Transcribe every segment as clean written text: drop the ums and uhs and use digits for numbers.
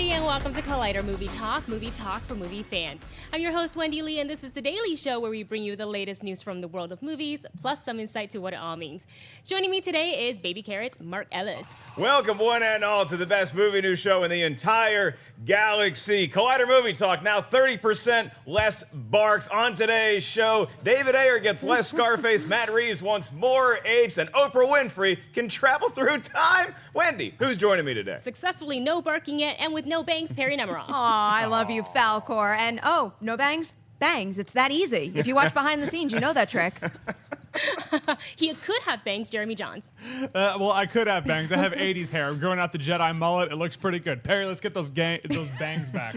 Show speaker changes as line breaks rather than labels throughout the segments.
everybody, and welcome to Collider Movie Talk for movie fans. I'm your host, Wendy Lee, and this is the daily show where we bring you the latest news from the world of movies, plus some insight to what it all means. Joining me today is Baby Carrot's Mark Ellis.
Welcome, one and all, to the best movie news show in the entire galaxy. Collider Movie Talk, now 30% less barks. On today's show, David Ayer gets less Scarface, Matt Reeves wants more Apes, and Oprah Winfrey can travel through time. Wendy, who's joining me today?
Successfully no barking yet, and with no bangs, Perri Nemiroff.
Aw, I love you, Falcor. And no bangs? Bangs. It's that easy. If you watch behind the scenes, you know that trick.
He could have bangs, Jeremy Jahns.
Well, I could have bangs. I have 80s hair. I'm growing out the Jedi mullet. It looks pretty good. Perri, let's get those bangs back.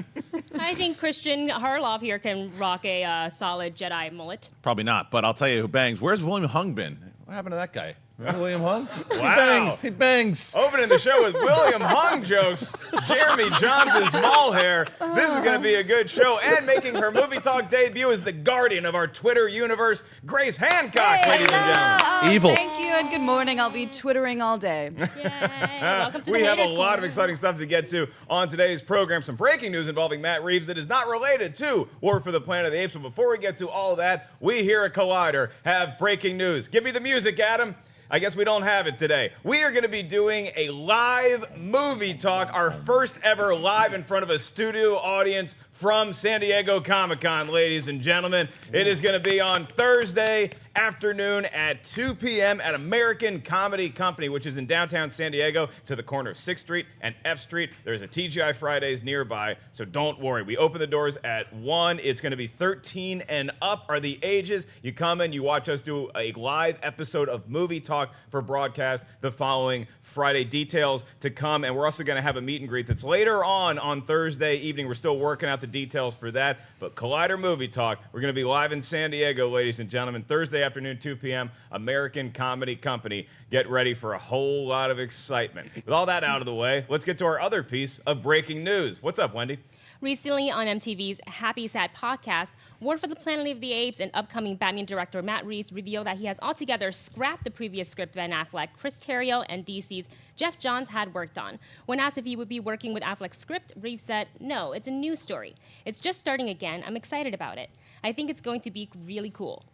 I think Kristian Harloff here can rock a solid Jedi mullet.
Probably not, but I'll tell you who bangs. Where's William Hung been? What happened to that guy? William Hung?
Wow.
He bangs.
Opening the show with William Hung jokes, Jeremy Jahns' mall hair. This is going to be a good show. And making her movie talk debut is the guardian of our Twitter universe, Grace Hancock, ladies and gentlemen.
Evil.
Thank you and good morning. I'll be twittering all day.
Yay. Welcome to
We
the
have a
Haters
lot of
Corner.
exciting stuff to get to on today's program. Some breaking news involving Matt Reeves that is not related to War for the Planet of the Apes. But before we get to all of that, we here at Collider have breaking news. Give me the music, Adam. I guess we don't have it today. We are going to be doing a live movie talk, our first ever live in front of a studio audience from San Diego Comic-Con, ladies and gentlemen. It is going to be on Thursday afternoon at 2 p.m. at American Comedy Company, which is in downtown San Diego, to the corner of 6th Street and F Street. There's a TGI Fridays nearby, so don't worry. We open the doors at 1. It's going to be 13 and up are the ages. You come in, you watch us do a live episode of Movie Talk for broadcast the following Friday. Details to come, and we're also going to have a meet and greet that's later on Thursday evening. We're still working out the details for that, but Collider Movie Talk, we're going to be live in San Diego, ladies and gentlemen, Thursday afternoon, 2 p.m., American Comedy Company. Get ready for a whole lot of excitement. With all that out of the way, let's get to our other piece of breaking news. What's up, Wendy?
Recently on MTV's Happy Sad podcast, War for the Planet of the Apes and upcoming Batman director Matt Reeves revealed that he has altogether scrapped the previous script Ben Affleck, Terrio, and DC's Geoff Johns had worked on. When asked if he would be working with Affleck's script, Reeves said, "No, it's a new story. It's just starting again. I'm excited about it. I think it's going to be really cool."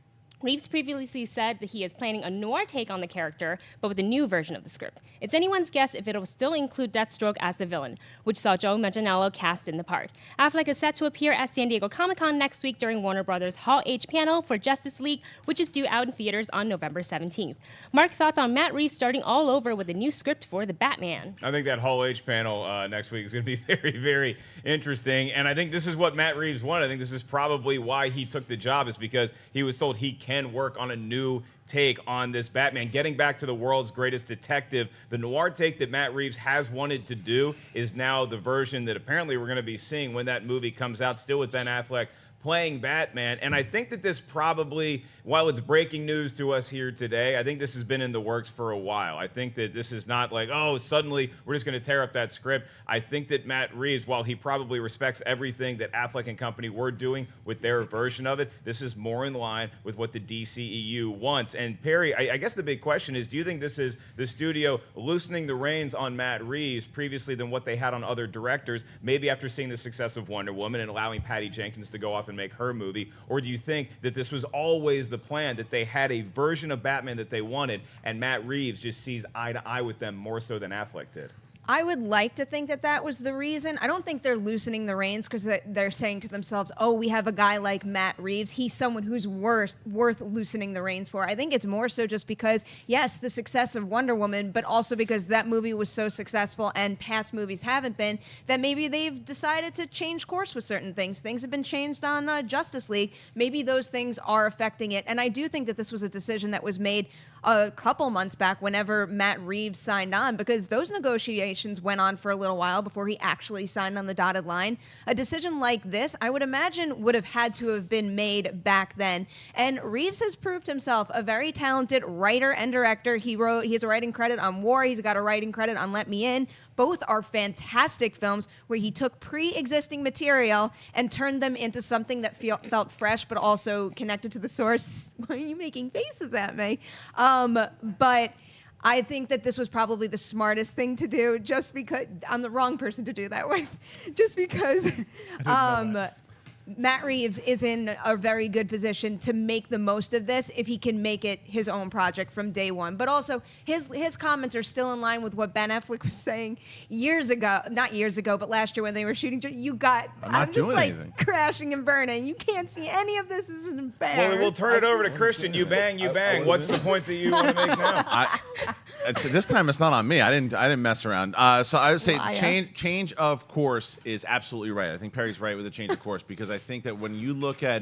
Reeves previously said that he is planning a noir take on the character, but with a new version of the script. It's anyone's guess if it'll still include Deathstroke as the villain, which saw Joe Manganiello cast in the part. Affleck is set to appear at San Diego Comic-Con next week during Warner Brothers' Hall H panel for Justice League, which is due out in theaters on November 17th. Mark, thoughts on Matt Reeves starting all over with a new script for the Batman?
I think that Hall H panel next week is going to be very, very interesting. And I think this is what Matt Reeves wanted. I think this is probably why he took the job, is because he was told he can work on a new take on this Batman, getting back to the world's greatest detective. The noir take that Matt Reeves has wanted to do is now the version that apparently we're going to be seeing when that movie comes out, still with Ben Affleck playing Batman. And I think that this probably, while it's breaking news to us here today, I think this has been in the works for a while. I think that this is not like, oh, suddenly we're just going to tear up that script. I think that Matt Reeves, while he probably respects everything that Affleck and company were doing with their version of it, this is more in line with what the DCEU wants. And Perri, I guess the big question is, do you think this is the studio loosening the reins on Matt Reeves previously than what they had on other directors, maybe after seeing the success of Wonder Woman and allowing Patty Jenkins to go off and make her movie? Or do you think that this was always the plan, that they had a version of Batman that they wanted and Matt Reeves just sees eye to eye with them more so than Affleck did?
I would like to think that that was the reason. I don't think they're loosening the reins because they're saying to themselves, oh, we have a guy like Matt Reeves. He's someone who's worth loosening the reins for. I think it's more so just because, yes, the success of Wonder Woman, but also because that movie was so successful and past movies haven't been, that maybe they've decided to change course with certain things. Things have been changed on Justice League. Maybe those things are affecting it. And I do think that this was a decision that was made a couple months back whenever Matt Reeves signed on, because those negotiations went on for a little while before he actually signed on the dotted line. A decision like this, I would imagine, would have had to have been made back then. And Reeves has proved himself a very talented writer and director. He has a writing credit on War. He's got a writing credit on Let Me In. Both are fantastic films where he took pre-existing material and turned them into something that felt fresh but also connected to the source. Why are you making faces at me? But I think that this was probably the smartest thing to do, just because I'm the wrong person to do that with, just because Matt Reeves is in a very good position to make the most of this if he can make it his own project from day one. But also, his comments are still in line with what Ben Affleck was saying not years ago, but last year when they were shooting. I'm just like
anything.
crashing and burning. You can't see any of this. This isn't fair.
Well, we'll turn it over to Kristian. You bang. What's the point that you want to make now?
This time it's not on me. I didn't mess around. So I would say
Liar.
change of course is absolutely right. I think Perry's right with the change of course because I think that when you look at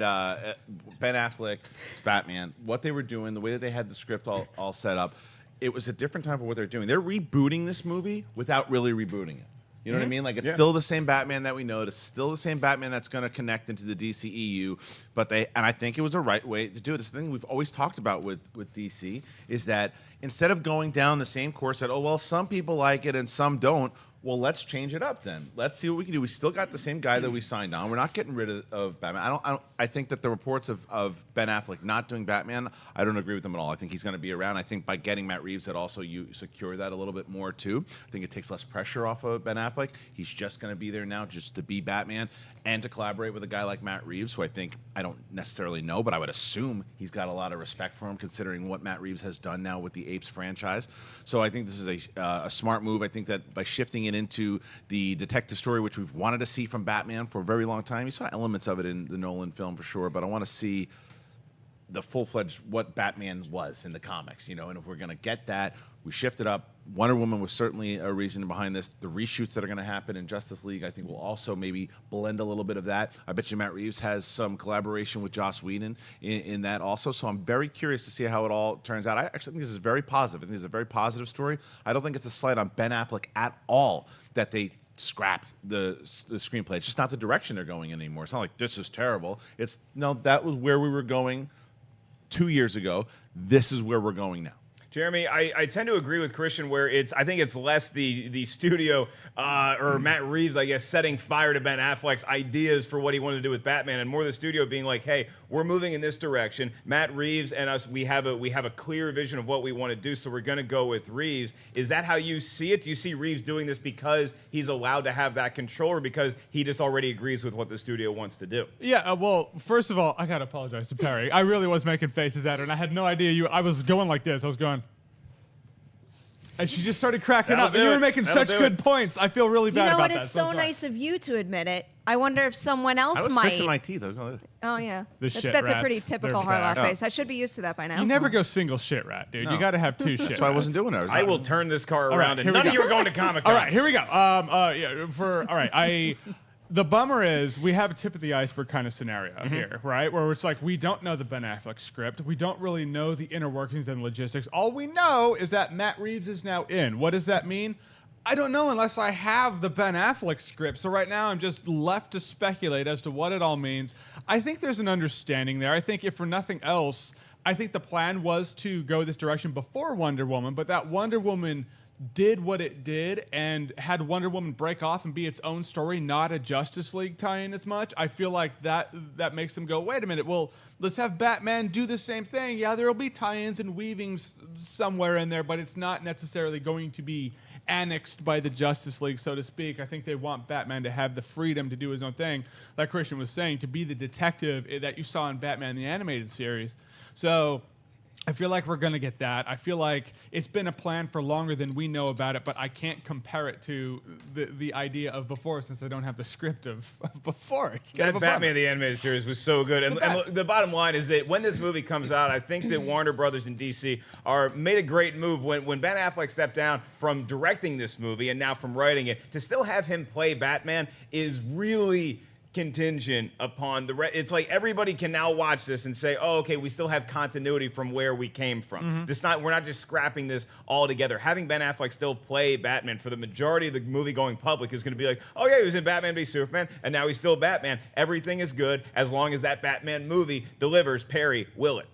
Ben Affleck's Batman, what they were doing, the way that they had the script all set up, it was a different time for what they're doing. They're rebooting this movie without really rebooting it. You know what I mean? Like, it's still the same Batman that we know. It's still the same Batman that's going to connect into the DCEU. And I think it was the right way to do it. This thing we've always talked about with DC is that instead of going down the same course that, oh, well, some people like it and some don't, well, let's change it up then. Let's see what we can do. We still got the same guy that we signed on. We're not getting rid of Batman. I think that the reports of Ben Affleck not doing Batman, I don't agree with them at all. I think he's going to be around. I think by getting Matt Reeves, that also you secure that a little bit more too. I think it takes less pressure off of Ben Affleck. He's just going to be there now just to be Batman and to collaborate with a guy like Matt Reeves, who I don't necessarily know, but I would assume he's got a lot of respect for him considering what Matt Reeves has done now with the Apes franchise. So I think this is a smart move. I think that by shifting it into the detective story, which we've wanted to see from Batman for a very long time. You saw elements of it in the Nolan film for sure, but I want to see the full-fledged what Batman was in the comics, and if we're going to get that, we shift it up. Wonder Woman was certainly a reason behind this. The reshoots that are going to happen in Justice League, I think, will also maybe blend a little bit of that. I bet you Matt Reeves has some collaboration with Joss Whedon in that also. So I'm very curious to see how it all turns out. I actually think this is very positive. I think this is a very positive story. I don't think it's a slight on Ben Affleck at all that they scrapped the screenplay. It's just not the direction they're going in anymore. It's not like this is terrible. That was where we were going 2 years ago. This is where we're going now.
Jeremy, I tend to agree with Kristian where I think it's less the studio or Matt Reeves, I guess, setting fire to Ben Affleck's ideas for what he wanted to do with Batman, and more the studio being like, hey, we're moving in this direction. Matt Reeves and us, we have a clear vision of what we want to do, so we're going to go with Reeves. Is that how you see it? Do you see Reeves doing this because he's allowed to have that control, or because he just already agrees with what the studio wants to do?
Yeah, well, first of all, I got to apologize to Perri. I really was making faces at her, and I had no idea I was going like this. I was going... And she just started cracking up. And you were making such good points. I feel really bad about that.
You know what? It's so nice of you to admit it. I wonder if someone else
I was
might.
fixing my teeth.
Oh, yeah.
That's
a pretty typical Harloff
bad.
face. I should be used to that by now.
You never go single shit rat, dude.
No.
You got to have two shit
That's why I wasn't doing it.
I will turn this car
All
around,
right,
and none of you are going to Comic-Con.
All right, here we go. The bummer is we have a tip of the iceberg kind of scenario here, right? Where it's like we don't know the Ben Affleck script. We don't really know the inner workings and logistics. All we know is that Matt Reeves is now in. What does that mean? I don't know unless I have the Ben Affleck script. So right now I'm just left to speculate as to what it all means. I think there's an understanding there. I think if for nothing else, I think the plan was to go this direction before Wonder Woman, but that Wonder Woman did what it did and had Wonder Woman break off and be its own story, not a Justice League tie-in as much. I feel like that makes them go, wait a minute, well, let's have Batman do the same thing. Yeah, there will be tie-ins and weavings somewhere in there, but it's not necessarily going to be annexed by the Justice League, so to speak. I think they want Batman to have the freedom to do his own thing, like Kristian was saying, to be the detective that you saw in Batman the Animated Series. So I feel like we're going to get that. I feel like it's been a plan for longer than we know about it, but I can't compare it to the idea of before since I don't have the script of before. It's kind of a
Batman
bummer.
the Animated Series was so good. And the bottom line is that when this movie comes out, I think that Warner Brothers and DC made a great move when Ben Affleck stepped down from directing this movie and now from writing it. To still have him play Batman is really contingent upon it's like everybody can now watch this and say, oh, okay, we still have continuity from where we came from. We're not just scrapping this all together. Having Ben Affleck still play Batman for the majority of the movie going public is going to be like, oh yeah, he was in Batman v Superman and now he's still Batman. Everything is good as long as that Batman movie delivers. Perri, will it?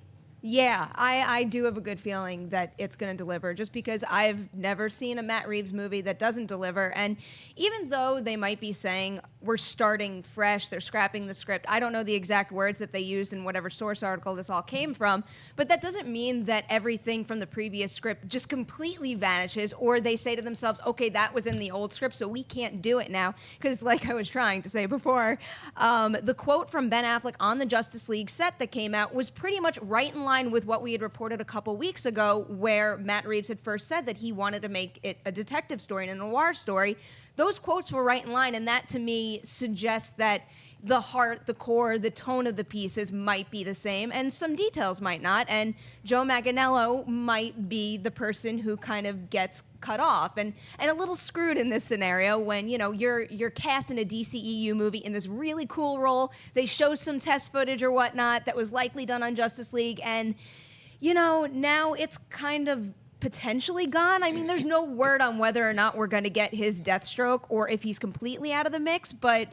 Yeah, I do have a good feeling that it's going to deliver just because I've never seen a Matt Reeves movie that doesn't deliver. And even though they might be saying we're starting fresh, they're scrapping the script, I don't know the exact words that they used in whatever source article this all came from, but that doesn't mean that everything from the previous script just completely vanishes, or they say to themselves, okay, that was in the old script, so we can't do it now. Because like I was trying to say before, the quote from Ben Affleck on the Justice League set that came out was pretty much right in line with what we had reported a couple weeks ago, where Matt Reeves had first said that he wanted to make it a detective story and a noir story. Those quotes were right in line, and that to me suggests that the heart, the core, the tone of the pieces might be the same, and some details might not. And Joe Manganiello might be the person who kind of gets cut off and a little screwed in this scenario when, you know, you're cast in a DCEU movie in this really cool role. They show some test footage or whatnot that was likely done on Justice League, and, you know, now it's kind of potentially gone. I mean, there's no word on whether or not we're going to get his Deathstroke or if he's completely out of the mix, but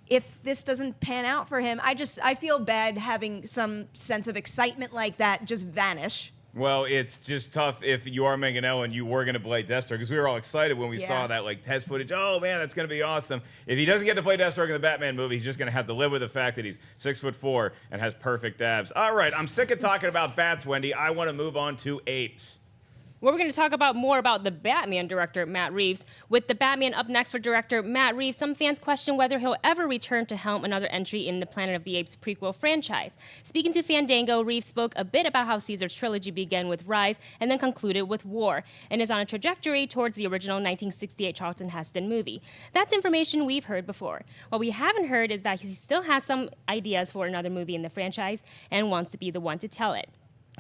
if this doesn't pan out for him, I feel bad having some sense of excitement like that just vanish.
Well, it's just tough if you are Manganiello and you were going to play Deathstroke, because we were all excited when we saw that like test footage. Oh man, that's going to be awesome. If he doesn't get to play Deathstroke in the Batman movie, he's just going to have to live with the fact that he's 6'4" and has perfect abs. All right, I'm sick of talking about bats, Wendy. I want to move on to apes.
Well, we're going to talk about more about the Batman director, Matt Reeves. With the Batman up next for director Matt Reeves, some fans question whether he'll ever return to helm another entry in the Planet of the Apes prequel franchise. Speaking to Fandango, Reeves spoke a bit about how Caesar's trilogy began with Rise and then concluded with War, and is on a trajectory towards the original 1968 Charlton Heston movie. That's information we've heard before. What we haven't heard is that he still has some ideas for another movie in the franchise and wants to be the one to tell it.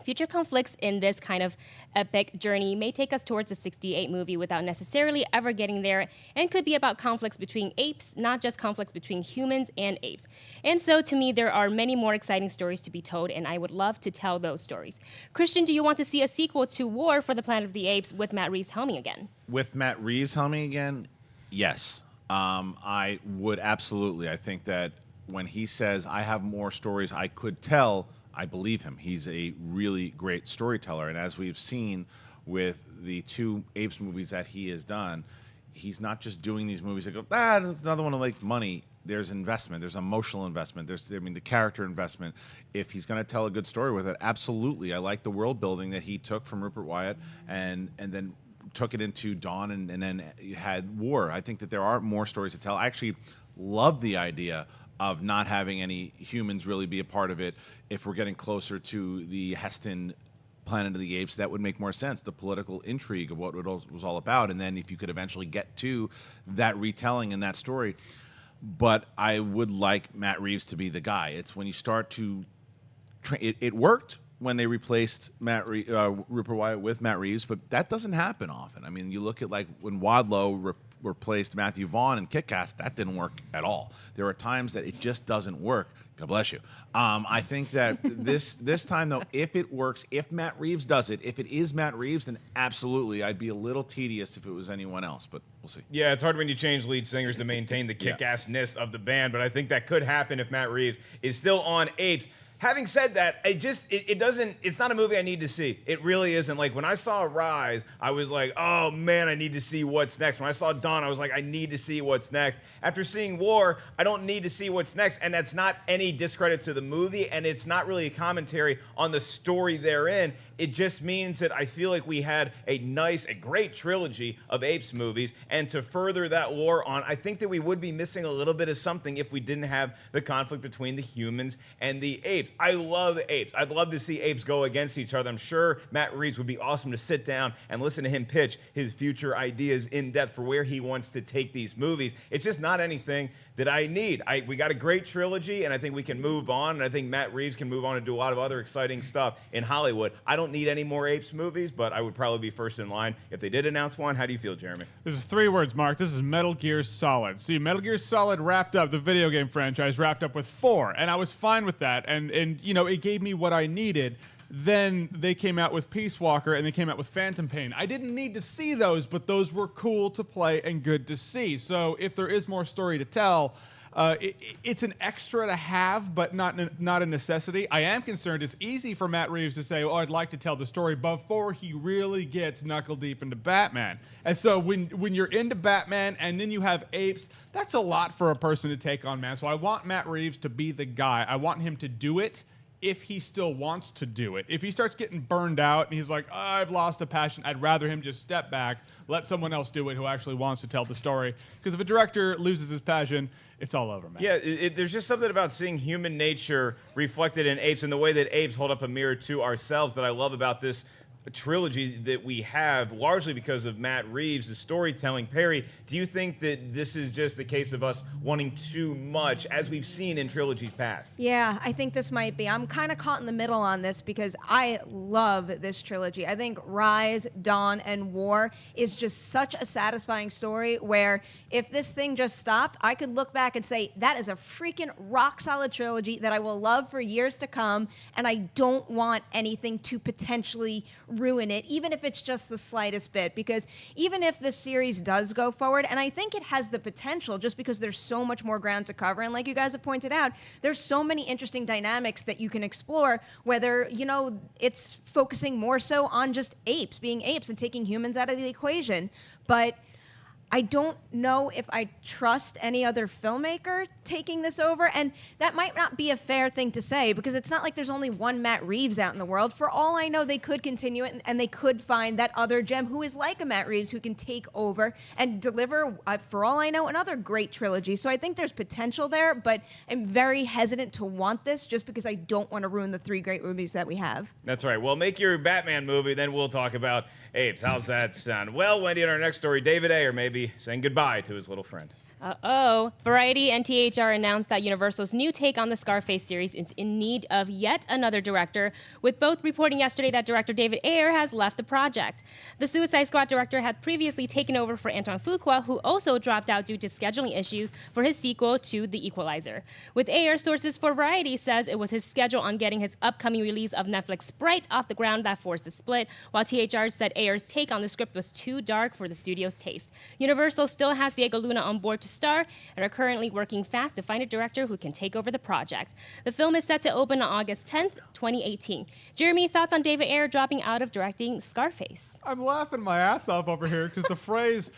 Future conflicts in this kind of epic journey may take us towards the 68 movie without necessarily ever getting there, and could be about conflicts between apes, not just conflicts between humans and apes. And so, to me, there are many more exciting stories to be told, and I would love to tell those stories. Kristian, do you want to see a sequel to War for the Planet of the Apes with Matt Reeves helming again?
With Matt Reeves helming again, yes. I would absolutely. I think that when he says, I have more stories I could tell, I believe him. He's a really great storyteller. And as we've seen with the two Apes movies that he has done, he's not just doing these movies that go, it's another one to make money. There's investment. There's emotional investment. The character investment. If he's going to tell a good story with it, absolutely. I like the world building that he took from Rupert Wyatt and then took it into Dawn and then had War. I think that there are more stories to tell. I actually love the idea of not having any humans really be a part of it. If we're getting closer to the Heston Planet of the Apes, that would make more sense, the political intrigue of what it was all about, and then if you could eventually get to that retelling and that story. But I would like Matt Reeves to be the guy. It's when you start to... It worked when they replaced Rupert Wyatt with Matt Reeves, but that doesn't happen often. I mean, you look at like when Wadlow replaced Matthew Vaughn in Kick-Ass, that didn't work at all. There are times that it just doesn't work. God bless you. I think that this time, though, if it works, if Matt Reeves does it, if it is Matt Reeves, then absolutely, I'd be a little tedious if it was anyone else, but we'll see.
Yeah, it's hard when you change lead singers to maintain the kick-assness of the band, but I think that could happen if Matt Reeves is still on Apes. Having said that, it's not a movie I need to see. It really isn't. Like, when I saw Rise, I was like, oh man, I need to see what's next. When I saw Dawn, I was like, I need to see what's next. After seeing War, I don't need to see what's next, and that's not any discredit to the movie, and it's not really a commentary on the story therein. It just means that I feel like we had a great trilogy of Apes movies, and to further that lore on, I think that we would be missing a little bit of something if we didn't have the conflict between the humans and the apes. I love apes. I'd love to see apes go against each other. I'm sure Matt Reeves would be awesome to sit down and listen to him pitch his future ideas in depth for where he wants to take these movies. It's just not anything that I need. We got a great trilogy, and I think we can move on, and I think Matt Reeves can move on and do a lot of other exciting stuff in Hollywood. I don't need any more Apes movies, but I would probably be first in line if they did announce one. How do you feel, Jeremy?
This is 3 words, Mark. This is Metal Gear Solid. See, Metal Gear Solid wrapped up, the video game franchise wrapped up with 4, and I was fine with that, and you know, it gave me what I needed. Then they came out with Peace Walker, and they came out with Phantom Pain. I didn't need to see those, but those were cool to play and good to see. So if there is more story to tell, It's an extra to have, but not a necessity. I am concerned it's easy for Matt Reeves to say, "Oh, I'd like to tell the story," before he really gets knuckle deep into Batman. And so when you're into Batman and then you have Apes, that's a lot for a person to take on, man. So I want Matt Reeves to be the guy. I want him to do it if he still wants to do it. If he starts getting burned out and he's like, oh, I've lost a passion, I'd rather him just step back, let someone else do it who actually wants to tell the story. Because if a director loses his passion, it's all over, man.
Yeah, there's just something about seeing human nature reflected in apes and the way that apes hold up a mirror to ourselves that I love about this trilogy that we have, largely because of Matt Reeves' storytelling. Perri, do you think that this is just a case of us wanting too much, as we've seen in trilogies past?
Yeah, I think this might be. I'm kind of caught in the middle on this because I love this trilogy. I think Rise, Dawn, and War is just such a satisfying story where if this thing just stopped, I could look back and say, that is a freaking rock-solid trilogy that I will love for years to come, and I don't want anything to potentially ruin it, even if it's just the slightest bit, because even if this series does go forward, and I think it has the potential just because there's so much more ground to cover, and like you guys have pointed out, there's so many interesting dynamics that you can explore, whether, you know, it's focusing more so on just apes being apes and taking humans out of the equation, but I don't know if I trust any other filmmaker taking this over, and that might not be a fair thing to say because it's not like there's only one Matt Reeves out in the world. For all I know, they could continue it, and they could find that other gem who is like a Matt Reeves who can take over and deliver, for all I know, another great trilogy. So I think there's potential there, but I'm very hesitant to want this just because I don't want to ruin the 3 great movies that we have.
That's right. Well, make your Batman movie, then we'll talk about apes. How's that sound? Well, Wendy, in our next story, David Ayer maybe saying goodbye to his little friend.
Variety and THR announced that Universal's new take on the Scarface series is in need of yet another director, with both reporting yesterday that director David Ayer has left the project. The Suicide Squad director had previously taken over for Antoine Fuqua, who also dropped out due to scheduling issues for his sequel to The Equalizer. With Ayer, sources for Variety says it was his schedule on getting his upcoming release of Netflix Sprite off the ground that forced the split, while THR said Ayer's take on the script was too dark for the studio's taste. Universal still has Diego Luna on board to star and are currently working fast to find a director who can take over the project. The film is set to open on August 10th, 2018. Jeremy, thoughts on David Ayer dropping out of directing Scarface?
I'm laughing my ass off over here because the phrase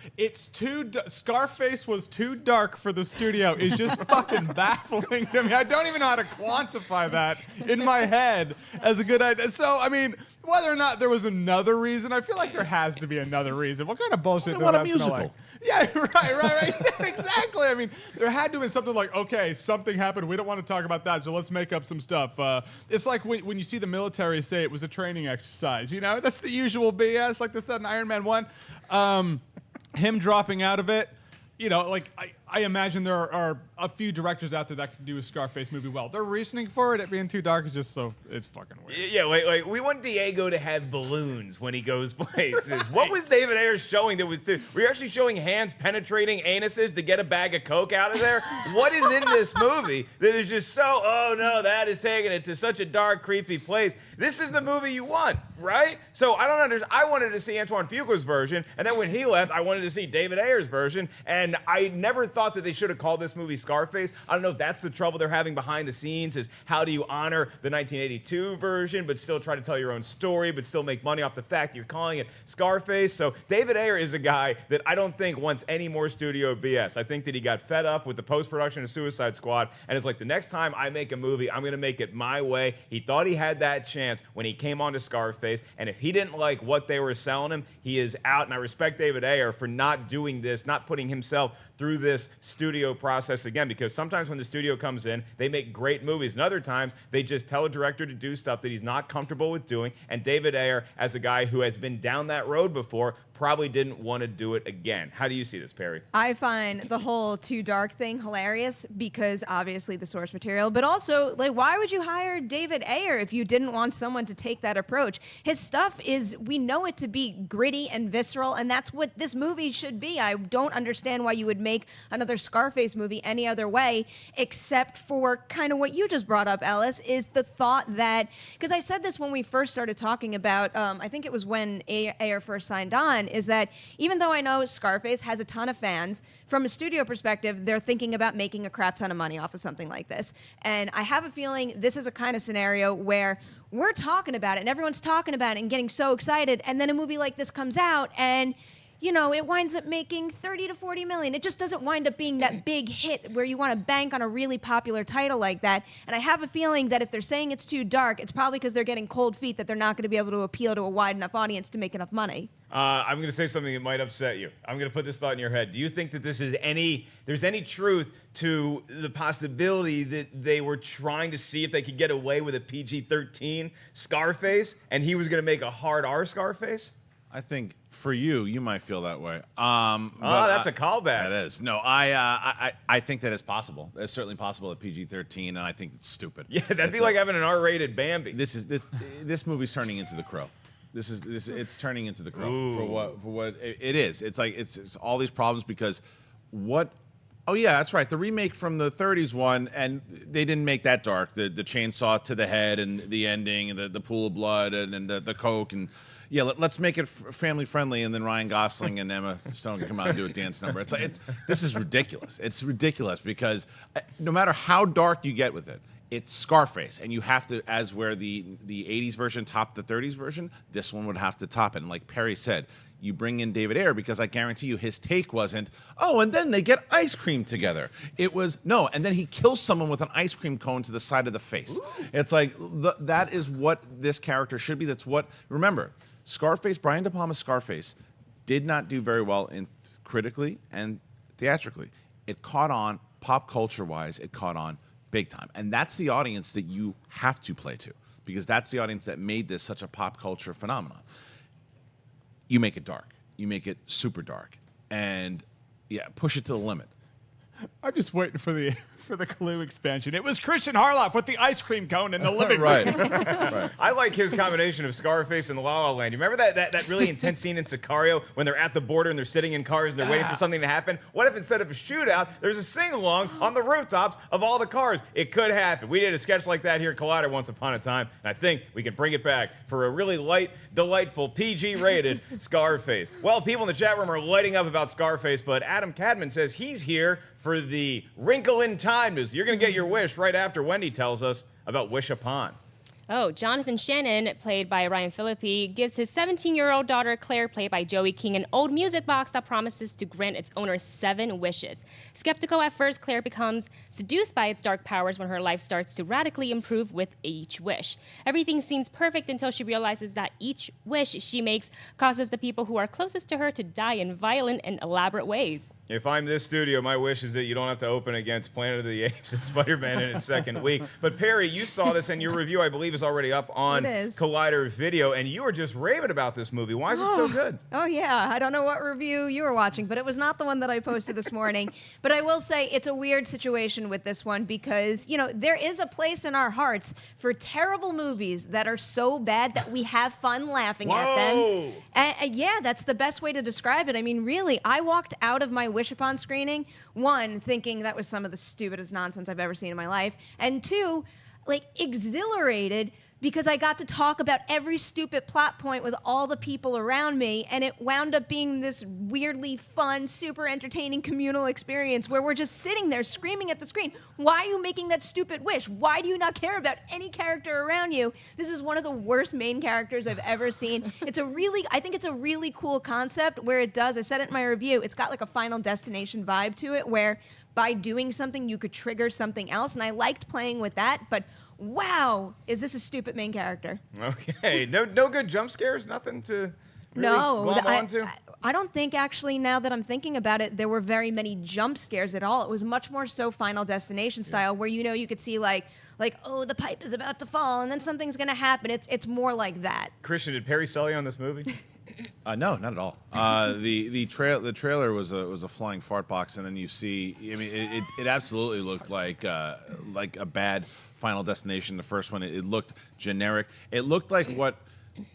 Scarface was too dark for the studio is just fucking baffling to me. I don't even know how to quantify that in my head as a good idea. So, I mean, whether or not there was another reason, I feel like there has to be another reason. What kind of bullshit?
They want a musical.
Like? Yeah, right. Exactly. I mean, there had to be something like, okay, something happened. We don't want to talk about that, so let's make up some stuff. It's like when you see the military say it was a training exercise. You know, that's the usual BS, like they said in Iron Man 1. Him dropping out of it, you know, like I imagine there are a few directors out there that can do a Scarface movie well. Their reasoning for it being too dark is just it's fucking weird.
Yeah, like we want Diego to have balloons when he goes places. What was David Ayer showing that was too? Were you actually showing hands penetrating anuses to get a bag of Coke out of there? What is in this movie that is just so, oh no, that is taking it to such a dark, creepy place? This is the movie you want, right? So I don't understand. I wanted to see Antoine Fuqua's version, and then when he left, I wanted to see David Ayer's version, and I never thought that they should have called this movie Scarface. I don't know if that's the trouble they're having behind the scenes, is how do you honor the 1982 version but still try to tell your own story but still make money off the fact you're calling it Scarface. So David Ayer is a guy that I don't think wants any more studio BS. I think that he got fed up with the post-production of Suicide Squad and it's like, the next time I make a movie, I'm going to make it my way. He thought he had that chance when he came on to Scarface, and if he didn't like what they were selling him, he is out. And I respect David Ayer for not doing this, not putting himself through this studio process again, because sometimes when the studio comes in, they make great movies, and other times they just tell a director to do stuff that he's not comfortable with doing. And David Ayer, as a guy who has been down that road before, probably didn't want to do it again. How do you see this, Perri?
I find the whole too dark thing hilarious because obviously the source material, but also, like, why would you hire David Ayer if you didn't want someone to take that approach? His stuff is, we know it to be gritty and visceral, and that's what this movie should be. I don't understand why you would make another Scarface movie any other way, except for kind of what you just brought up, Ellis, is the thought that, because I said this when we first started talking about, I think it was when Ayer first signed on, is that even though I know Scarface has a ton of fans, from a studio perspective, they're thinking about making a crap ton of money off of something like this. And I have a feeling this is a kind of scenario where we're talking about it and everyone's talking about it and getting so excited, and then a movie like this comes out and it winds up making 30 to 40 million. It just doesn't wind up being that big hit where you want to bank on a really popular title like that. And I have a feeling that if they're saying it's too dark, it's probably because they're getting cold feet that they're not going to be able to appeal to a wide enough audience to make enough money.
I'm going to say something that might upset you. I'm going to put this thought in your head. Do you think that there's any truth to the possibility that they were trying to see if they could get away with a PG-13 Scarface and he was going to make a hard R Scarface?
I think for you might feel that way.
That's a callback.
That is. No, I think that it's possible. It's certainly possible at PG-13, and I think it's stupid.
Yeah, that'd be like having an R-rated Bambi.
This movie's turning into The Crow. It's turning into The Crow.
Ooh.
for what it is. It's like it's all these problems because what. Oh yeah, that's right. The remake from the 30s one, and they didn't make that dark. The chainsaw to the head and the ending and the pool of blood and the coke and. Yeah, let's make it family friendly, and then Ryan Gosling and Emma Stone can come out and do a dance number. This is ridiculous. It's ridiculous because no matter how dark you get with it, it's Scarface, and you have to, as where the 80s version topped the 30s version, this one would have to top it. And like Perri said, you bring in David Ayer because I guarantee you his take wasn't, and then they get ice cream together. It was, no, and then he kills someone with an ice cream cone to the side of the face. Ooh. It's like, that is what this character should be. That's what, remember, Scarface, Brian De Palma's Scarface, did not do very well critically and theatrically. It caught on, pop culture-wise, it caught on big time. And that's the audience that you have to play to, because that's the audience that made this such a pop culture phenomenon. You make it dark. You make it super dark. And, yeah, push it to the limit.
I'm just waiting for the Clue expansion. It was Kristian Harloff with the ice cream cone in the living room.
Right.
I like his combination of Scarface and La La Land. You remember that really intense scene in Sicario when they're at the border and they're sitting in cars and they're waiting for something to happen? What if instead of a shootout, there's a sing-along on the rooftops of all the cars? It could happen. We did a sketch like that here at Collider once upon a time, and I think we can bring it back for a really light, delightful, PG-rated Scarface. Well, people in the chat room are lighting up about Scarface, but Adam Cadman says he's here for the Wrinkle in Time news. You're going to get your wish right after Wendy tells us about Wish Upon.
Oh, Jonathan Shannon, played by Ryan Phillippe, gives his 17-year-old daughter, Claire, played by Joey King, an old music box that promises to grant its owner 7 wishes. Skeptical at first, Claire becomes seduced by its dark powers when her life starts to radically improve with each wish. Everything seems perfect until she realizes that each wish she makes causes the people who are closest to her to die in violent and elaborate ways.
If I'm this studio, my wish is that you don't have to open against Planet of the Apes and Spider-Man in its second week. But Perri, you saw this, and your review, I believe, is already up on Collider Video, and you were just raving about this movie. Why is it so good?
Oh, yeah. I don't know what review you were watching, but it was not the one that I posted this morning. But I will say it's a weird situation with this one because, there is a place in our hearts for terrible movies that are so bad that we have fun laughing at them. And yeah, that's the best way to describe it. I mean, really, I walked out of my Wish Upon screening, one, thinking that was some of the stupidest nonsense I've ever seen in my life, and two, exhilarated because I got to talk about every stupid plot point with all the people around me, and it wound up being this weirdly fun, super entertaining communal experience where we're just sitting there screaming at the screen, why are you making that stupid wish? Why do you not care about any character around you? This is one of the worst main characters I've ever seen. I think it's a really cool concept where it does, I said it in my review, it's got a Final Destination vibe to it where by doing something you could trigger something else, and I liked playing with that, but wow, is this a stupid main character?
Okay, no good jump scares, nothing to really glom onto?
I don't think actually, now that I'm thinking about it, there were very many jump scares at all. It was much more so Final Destination style, where you could see oh, the pipe is about to fall, and then something's gonna happen. It's more like that.
Kristian, did Perri sell you on this movie?
No, not at all. The trailer was a flying fart box, and then you see. I mean, it absolutely looked like a bad Final Destination. The first one, it looked generic. It looked like what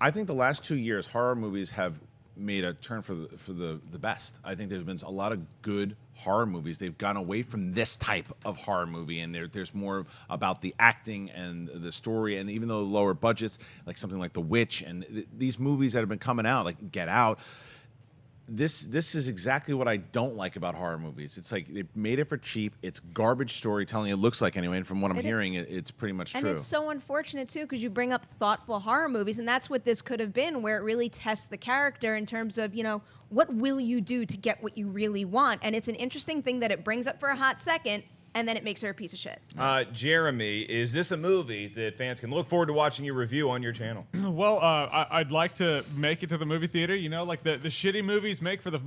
I think the last 2 years horror movies have made a turn for the best. I think there's been a lot of good horror movies. They've gone away from this type of horror movie, and there's more about the acting and the story, and even though lower budgets, like something like The Witch, and these movies that have been coming out, like Get Out, this is exactly what I don't like about horror movies. It's like they made it for cheap. It's garbage storytelling. It looks like anyway, and from what I'm hearing, it's pretty much true.
And it's so unfortunate too, because you bring up thoughtful horror movies, and that's what this could have been, where it really tests the character in terms of, what will you do to get what you really want? And it's an interesting thing that it brings up for a hot second, and then it makes her a piece of shit.
Jeremy, is this a movie that fans can look forward to watching your review on your channel?
Well, I'd like to make it to the movie theater. Like the shitty movies make for the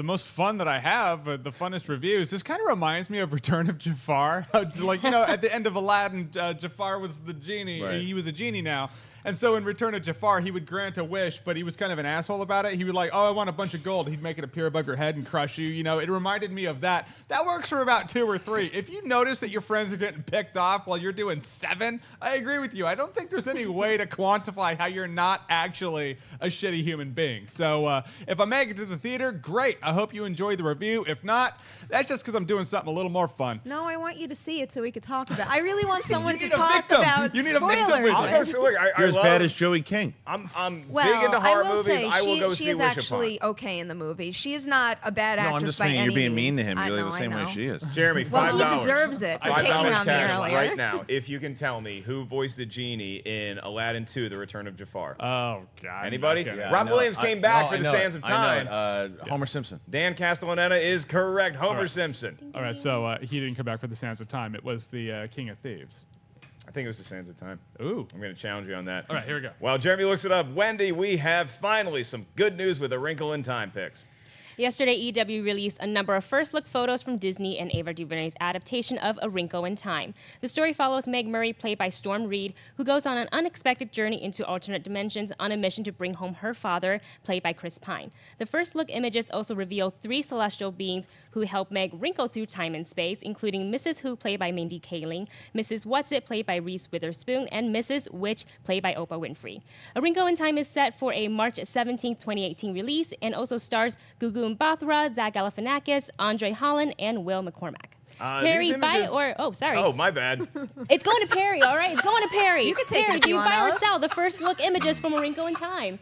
most fun that I have, the funnest reviews. This kind of reminds me of Return of Jafar. At the end of Aladdin, Jafar was the genie.
Right.
He was a genie now. And so in Return of Jafar, he would grant a wish, but he was kind of an asshole about it. He would I want a bunch of gold. He'd make it appear above your head and crush you. It reminded me of that. That works for about 2 or 3. If you notice that your friends are getting picked off while you're doing 7, I agree with you. I don't think there's any way to quantify how you're not actually a shitty human being. So if I make it to the theater, great. I hope you enjoy the review. If not, that's just because I'm doing something a little more fun.
No, I want you to see it so we could talk about it. I really want someone to
need a
talk
victim.
about
You need a victim
spoilers.
with
I'll
me.
go see, look,
You're as bad as Joey King.
I'm
Well,
big into horror
I will
movies.
say
I will go
she
see
is
Wish
actually
Upon.
okay in the movie. She is not a bad
No,
actress
I'm just
by
saying
any
you're being mean to
means.
him
I
really
know,
the same
I
way
know.
she is.
Jeremy, $5.
Well, he deserves it for
$5
picking on me
cash
earlier.
right now if you can tell me who voiced the genie in Aladdin 2: The Return of Jafar.
Oh, God.
Anybody?
Okay.
Yeah,
Rob
I know
Williams
it.
came
I-
back
no,
for
I
The
know
Sands
it.
of
I know
Time.
it. Homer Simpson.
Dan Castellaneta is correct. Homer
right.
Simpson.
All right, so he didn't come back for the Sands of Time. It was the King of Thieves.
I think it was The Sands of Time.
Ooh.
I'm going to challenge you on that.
All right, here we go.
While Jeremy looks it up, Wendy, we have finally some good news with the Wrinkle in Time picks.
Yesterday, EW released a number of first-look photos from Disney and Ayer DuVernay's adaptation of A Wrinkle in Time. The story follows Meg Murray, played by Storm Reed, who goes on an unexpected journey into alternate dimensions on a mission to bring home her father, played by Chris Pine. The first-look images also reveal 3 celestial beings who help Meg wrinkle through time and space, including Mrs. Who, played by Mindy Kaling, Mrs. What's-It, played by Reese Witherspoon, and Mrs. Witch, played by Oprah Winfrey. A Wrinkle in Time is set for a March 17, 2018 release and also stars Gugu Mbatha, Zach Galifianakis, Andre Holland, and Will McCormack. Perri,
these
buy
images-
or sorry,
Oh, my bad.
it's going to Perri. All right, it's going to Perri.
You can take
Perri,
it if
do
you
you
want,
buy or
Ellis.
sell the first look images from A Wrinkle in Time?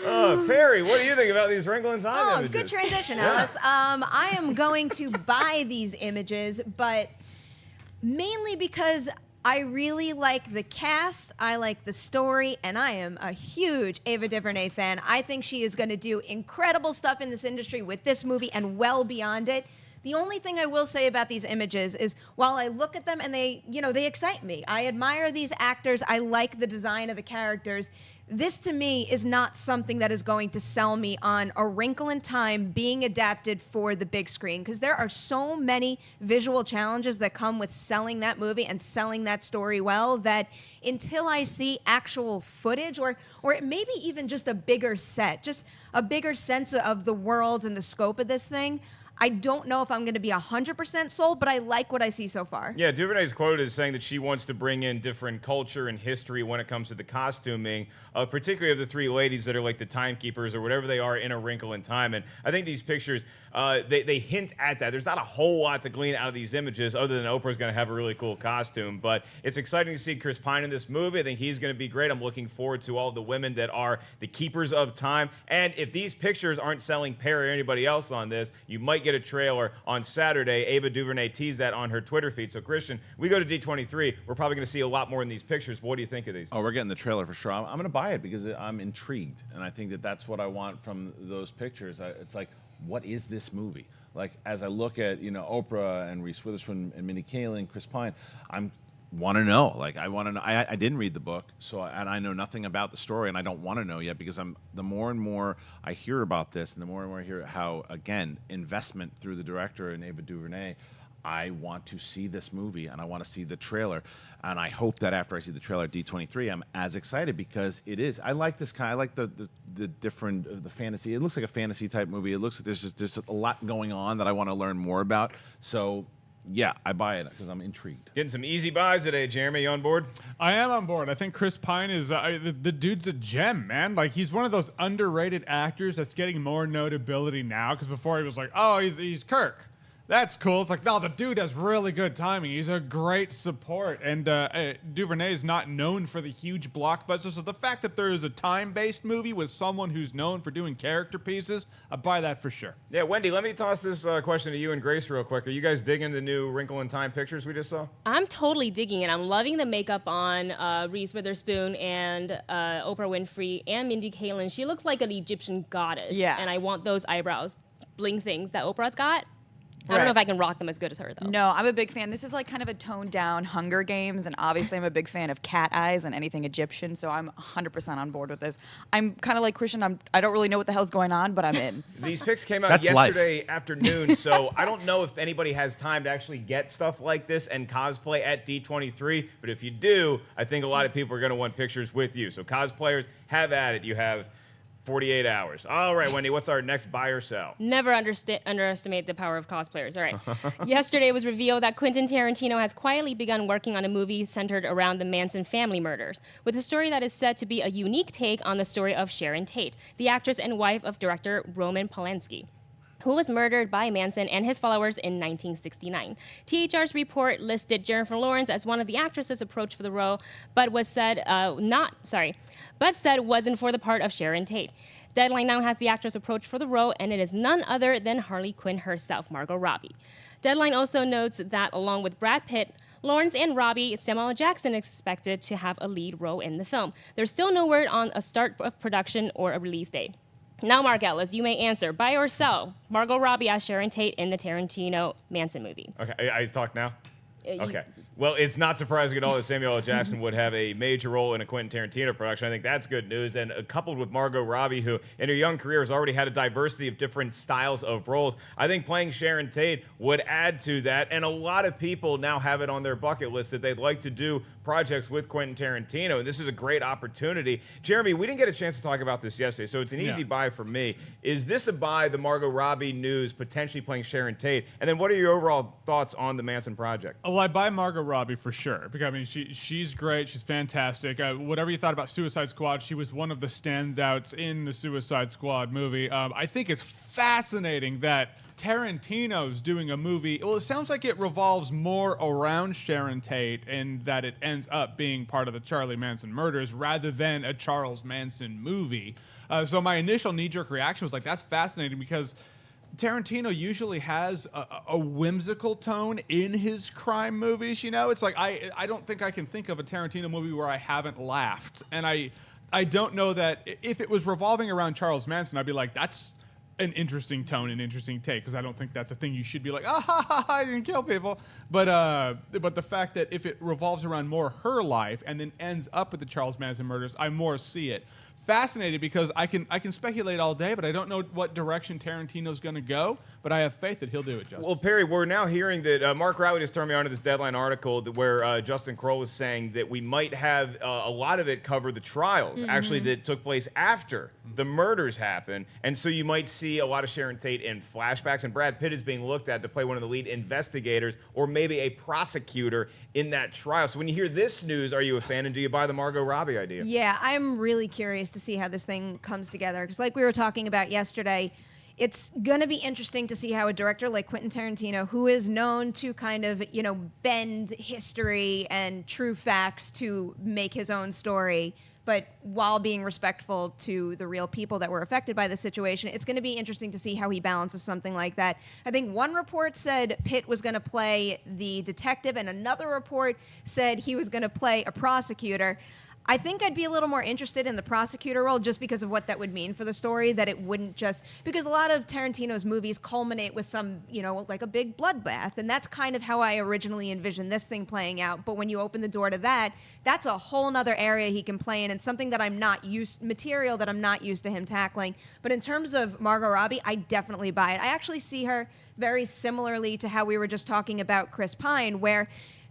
Perri, what do you think about these Wrinkle in Time
Oh,
images?
good transition, Alice. I am going to buy these images, but mainly because I really like the cast, I like the story, and I am a huge Ava DuVernay fan. I think she is going to do incredible stuff in this industry with this movie and well beyond it. The only thing I will say about these images is while I look at them and they excite me. I admire these actors. I like the design of the characters. This to me is not something that is going to sell me on A Wrinkle in Time being adapted for the big screen, because there are so many visual challenges that come with selling that movie and selling that story well, that until I see actual footage or maybe even just a bigger set, just a bigger sense of the world and the scope of this thing, I don't know if I'm going to be 100% sold, but I like what I see so far.
Yeah, DuVernay's quote is saying that she wants to bring in different culture and history when it comes to the costuming, particularly of the 3 ladies that are like the timekeepers or whatever they are in A Wrinkle in Time. And I think these pictures, they hint at that. There's not a whole lot to glean out of these images other than Oprah's going to have a really cool costume. But it's exciting to see Chris Pine in this movie. I think he's going to be great. I'm looking forward to all the women that are the keepers of time. And if these pictures aren't selling Perri or anybody else on this, you might get a trailer on Saturday. Ava DuVernay teased that on her Twitter feed. So, Kristian, we go to D23. We're probably going to see a lot more in these pictures. What do you think of these?
Oh, we're getting the trailer for sure. I'm going to buy it because I'm intrigued, and I think that that's what I want from those pictures. It's like, what is this movie? Like, as I look at Oprah and Reese Witherspoon and Mindy Kaling, Chris Pine, I want to know. Like, I want to know. I didn't read the book, and I know nothing about the story, and I don't want to know yet because the more and more I hear about this, and the more and more I hear how, again, investment through the director and Ava DuVernay, I want to see this movie and I want to see the trailer, and I hope that after I see the trailer at D23, I'm as excited because it is. I like this kind. I like the different the fantasy. It looks like a fantasy type movie. It looks like there's just a lot going on that I want to learn more about. So. Yeah, I buy it because I'm intrigued.
Getting some easy buys today, Jeremy. You on board?
I am on board. I think Chris Pine is the dude's a gem, man. Like, he's one of those underrated actors that's getting more notability now. Because before he was like, oh, he's Kirk. That's cool. It's like, no, the dude has really good timing. He's a great support. And DuVernay is not known for the huge blockbusters. So the fact that there is a time-based movie with someone who's known for doing character pieces, I buy that for sure.
Yeah, Wendy, let me toss this question to you and Grace real quick. Are you guys digging the new Wrinkle in Time pictures we just saw?
I'm totally digging it. I'm loving the makeup on Reese Witherspoon and Oprah Winfrey and Mindy Kaling. She looks like an Egyptian goddess.
Yeah.
And I want those eyebrows bling things that Oprah's got. I don't
Right.
know if I can rock them as good as her, though.
No, I'm a big fan. This is like kind of a toned down Hunger Games, and obviously I'm a big fan of cat eyes and anything Egyptian, so I'm 100% on board with this. I'm kind of like Kristian. I don't really know what the hell's going on, but I'm in.
These pics came out
That's
yesterday afternoon, so I don't know if anybody has time to actually get stuff like this and cosplay at D23, but if you do, I think a lot of people are going to want pictures with you. So cosplayers, have at it. You have 48 hours. All right, Wendy, what's our next buy or sell?
Never underestimate the power of cosplayers. All right. Yesterday it was revealed that Quentin Tarantino has quietly begun working on a movie centered around the Manson family murders, with a story that is said to be a unique take on the story of Sharon Tate, the actress and wife of director Roman Polanski, who was murdered by Manson and his followers in 1969. THR's report listed Jennifer Lawrence as one of the actresses approached for the role, but said wasn't for the part of Sharon Tate. Deadline now has the actress approached for the role, and it is none other than Harley Quinn herself, Margot Robbie. Deadline also notes that along with Brad Pitt, Lawrence and Robbie, Samuel L. Jackson is expected to have a lead role in the film. There's still no word on a start of production or a release date. Now, Mark Ellis, you may answer, buy or sell Margot Robbie as Sharon Tate in the Tarantino Manson movie.
Okay, I talk now? Okay. Well, it's not surprising at all that Samuel L. Jackson would have a major role in a Quentin Tarantino production. I think that's good news. And coupled with Margot Robbie, who in her young career has already had a diversity of different styles of roles, I think playing Sharon Tate would add to that. And a lot of people now have it on their bucket list that they'd like to do projects with Quentin Tarantino. And this is a great opportunity. Jeremy, we didn't get a chance to talk about this yesterday, so it's an easy buy for me. Is this a buy, the Margot Robbie news, potentially playing Sharon Tate? And then what are your overall thoughts on the Manson project?
Well, I buy Margot Robbie for sure, because I mean she's great, she's fantastic. Whatever you thought about Suicide Squad, she was one of the standouts in the Suicide Squad movie. I think it's fascinating that Tarantino's doing a movie. Well, it sounds like it revolves more around Sharon Tate, and that it ends up being part of the Charlie Manson murders rather than a Charles Manson movie. So my initial knee-jerk reaction was like, that's fascinating, because Tarantino usually has a whimsical tone in his crime movies. You know, it's like I don't think I can think of a Tarantino movie where I haven't laughed, and I don't know that if it was revolving around Charles Manson, I'd be like, that's an interesting tone, an interesting take, because I don't think that's a thing you should be like, I didn't kill people. But the fact that if it revolves around more her life and then ends up with the Charles Manson murders, I more see it. Fascinated, because I can speculate all day, but I don't know what direction Tarantino's going to go. But I have faith that he'll do it, Justin.
Well, Perri, we're now hearing that Mark Rowley just turned me on to this Deadline article where Justin Kroll was saying that we might have a lot of it cover the trials, actually, that took place after the murders happened. And so you might see a lot of Sharon Tate in flashbacks, and Brad Pitt is being looked at to play one of the lead investigators or maybe a prosecutor in that trial. So when you hear this news, are you a fan, and do you buy the Margot Robbie idea?
Yeah, I'm really curious to see how this thing comes together, because like we were talking about yesterday, it's going to be interesting to see how a director like Quentin Tarantino, who is known to kind of, bend history and true facts to make his own story, but while being respectful to the real people that were affected by the situation, it's going to be interesting to see how he balances something like that. I think one report said Pitt was going to play the detective, and another report said he was going to play a prosecutor. I think I'd be a little more interested in the prosecutor role, just because of what that would mean for the story, that it wouldn't just, because a lot of Tarantino's movies culminate with some, like a big bloodbath, and that's kind of how I originally envisioned this thing playing out. But when you open the door to that, that's a whole nother area he can play in, and something that material that I'm not used to him tackling. But in terms of Margot Robbie, I definitely buy it. I actually see her very similarly to how we were just talking about Chris Pine, where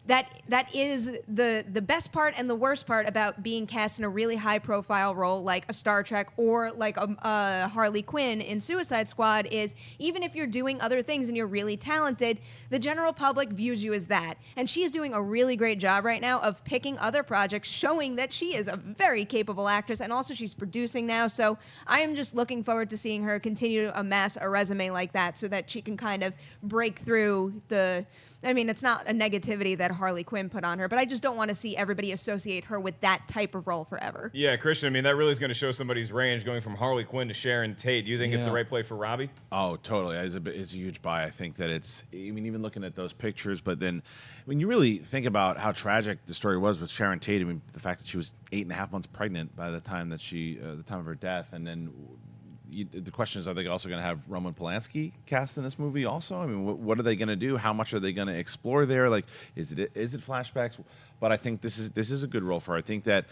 that is the best part and the worst part about being cast in a really high profile role like a Star Trek or like a Harley Quinn in Suicide Squad is even if you're doing other things and you're really talented, the general public views you as that. And she is doing a really great job right now of picking other projects, showing that she is a very capable actress, and also she's producing now. So I am just looking forward to seeing her continue to amass a resume like that so that she can kind of break through it's not a negativity that Harley Quinn put on her, but I just don't want to see everybody associate her with that type of role forever.
Yeah, Kristian, I mean, that really is going to show somebody's range going from Harley Quinn to Sharon Tate. Do you think it's the right play for Robbie?
Oh, totally. It's a huge buy. I think that even looking at those pictures, but then when you really think about how tragic the story was with Sharon Tate, I mean, the fact that she was 8.5 months pregnant by the time that the time of her death, and then the question is, are they also going to have Roman Polanski cast in this movie also? I mean, what are they going to do? How much are they going to explore there? Like, is it flashbacks? But I think this is a good role for her. I think that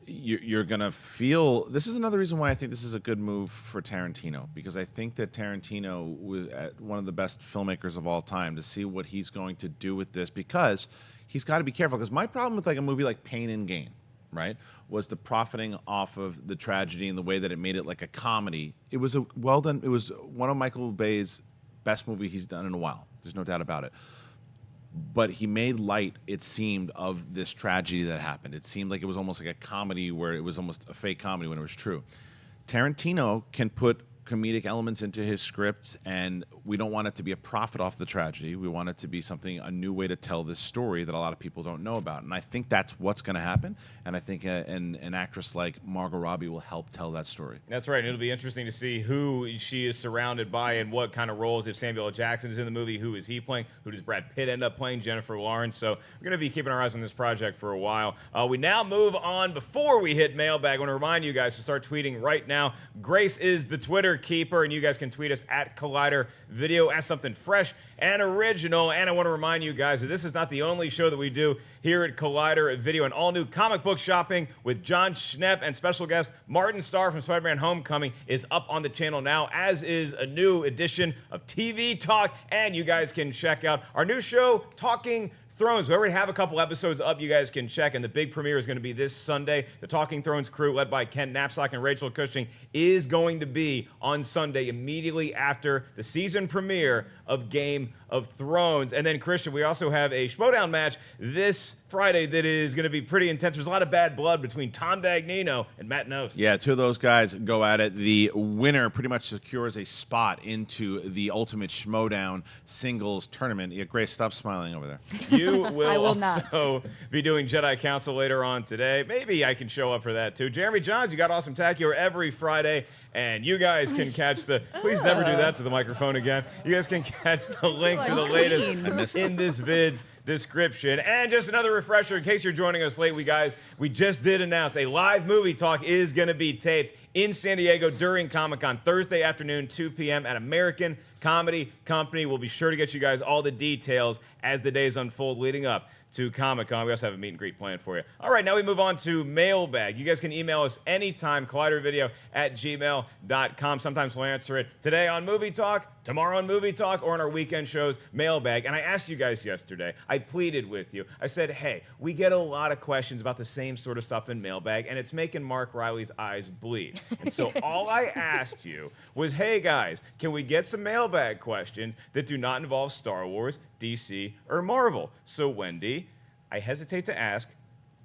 you're going to feel... This is another reason why I think this is a good move for Tarantino, because I think that Tarantino was one of the best filmmakers of all time, to see what he's going to do with this, because he's got to be careful. Because my problem with like a movie like Pain and Gain, right, was the profiting off of the tragedy and the way that it made it like a comedy. It was well done. It was one of Michael Bay's best movie he's done in a while. There's no doubt about it. But he made light, it seemed, of this tragedy that happened. It seemed like it was almost like a comedy where it was almost a fake comedy when it was true. Tarantino can put comedic elements into his scripts, and we don't want it to be a profit off the tragedy. We want it to be a new way to tell this story that a lot of people don't know about. And I think that's what's going to happen. And I think an actress like Margot Robbie will help tell that story.
That's right. And it'll be interesting to see who she is surrounded by and what kind of roles. If Samuel L. Jackson is in the movie, who is he playing? Who does Brad Pitt end up playing? Jennifer Lawrence. So we're going to be keeping our eyes on this project for a while. We now move on. Before we hit mailbag, I want to remind you guys to start tweeting right now. Grace is the Twitter keeper, and you guys can tweet us at Collider Video as something fresh and original. And I want to remind you guys that this is not the only show that we do here at Collider Video. An all-new comic book shopping with John Schnepp and special guest Martin Starr from Spider-Man Homecoming is up on the channel now, as is a new edition of TV Talk. And you guys can check out our new show, Talking Thrones. We already have a couple episodes up you guys can check, and the big premiere is going to be this Sunday. The Talking Thrones crew, led by Ken Knapsack and Rachel Cushing, is going to be on Sunday immediately after the season premiere of Game of Thrones. And then, Kristian, we also have a Schmodown match this Friday that is going to be pretty intense. There's a lot of bad blood between Tom Dagnino and Matt Nose.
Yeah, two of those guys go at it. The winner pretty much secures a spot into the Ultimate Schmodown singles tournament. Yeah, Grace, stop smiling over there.
You will,
I will
also be doing Jedi Council later on today. Maybe I can show up for that too. Jeremy Jahns, you got Awesome Tacular every Friday, and you guys can catch the... Please never do that to the microphone again. You guys can catch the link to the latest in this vid's description. And just another refresher, in case you're joining us late, we just did announce a live movie talk is going to be taped in San Diego during Comic-Con Thursday afternoon, 2 p.m. at American Comedy Company. We'll be sure to get you guys all the details as the days unfold leading up to Comic-Con. We also have a meet and greet planned for you. All right, now we move on to mailbag. You guys can email us anytime, collidervideo@gmail.com. Sometimes we'll answer it today on Movie Talk, tomorrow on Movie Talk, or on our weekend shows, mailbag. And I asked you guys yesterday, I pleaded with you. I said, hey, we get a lot of questions about the same sort of stuff in mailbag, and it's making Mark Riley's eyes bleed. And so all I asked you was, hey guys, can we get some mailbag questions that do not involve Star Wars, DC, or Marvel? So Wendy, I hesitate to ask,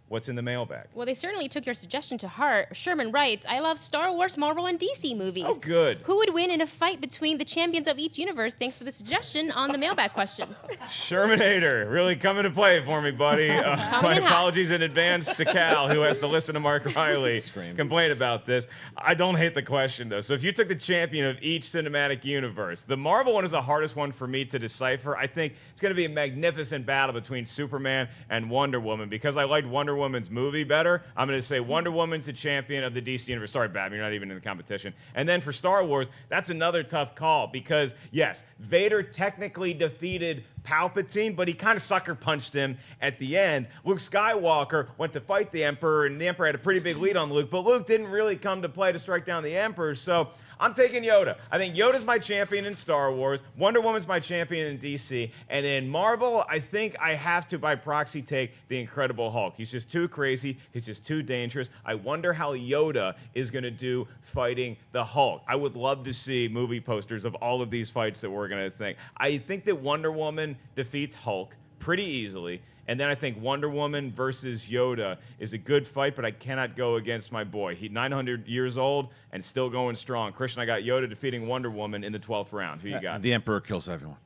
what's in the mailbag?
Well, they certainly took your suggestion to heart. Sherman writes, I love Star Wars, Marvel, and DC movies.
Oh, good.
Who would win in a fight between the champions of each universe? Thanks for the suggestion on the mailbag questions.
Shermanator, really coming to play for me, buddy. My apologies in advance to Cal, who has to listen to Mark Riley complain about this. I don't hate the question, though. So if you took the champion of each cinematic universe, the Marvel one is the hardest one for me to decipher. I think it's going to be a magnificent battle between Superman and Wonder Woman. Because I liked Wonder Woman's movie better, I'm going to say Wonder Woman's the champion of the DC universe. Sorry, Batman, you're not even in the competition. And then for Star Wars, that's another tough call because, yes, Vader technically defeated Palpatine, but he kind of sucker punched him at the end. Luke Skywalker went to fight the Emperor, and the Emperor had a pretty big lead on Luke, but Luke didn't really come to play to strike down the Emperor, so I'm taking Yoda. I think Yoda's my champion in Star Wars, Wonder Woman's my champion in DC, and in Marvel, I think I have to, by proxy, take the Incredible Hulk. He's just too crazy. He's just too dangerous. I wonder how Yoda is going to do fighting the Hulk. I would love to see movie posters of all of these fights that we're going to think. I think that Wonder Woman defeats Hulk pretty easily. And then I think Wonder Woman versus Yoda is a good fight, but I cannot go against my boy. He's 900 years old and still going strong. Kristian, I got Yoda defeating Wonder Woman in the 12th round. Who you got?
The Emperor kills everyone.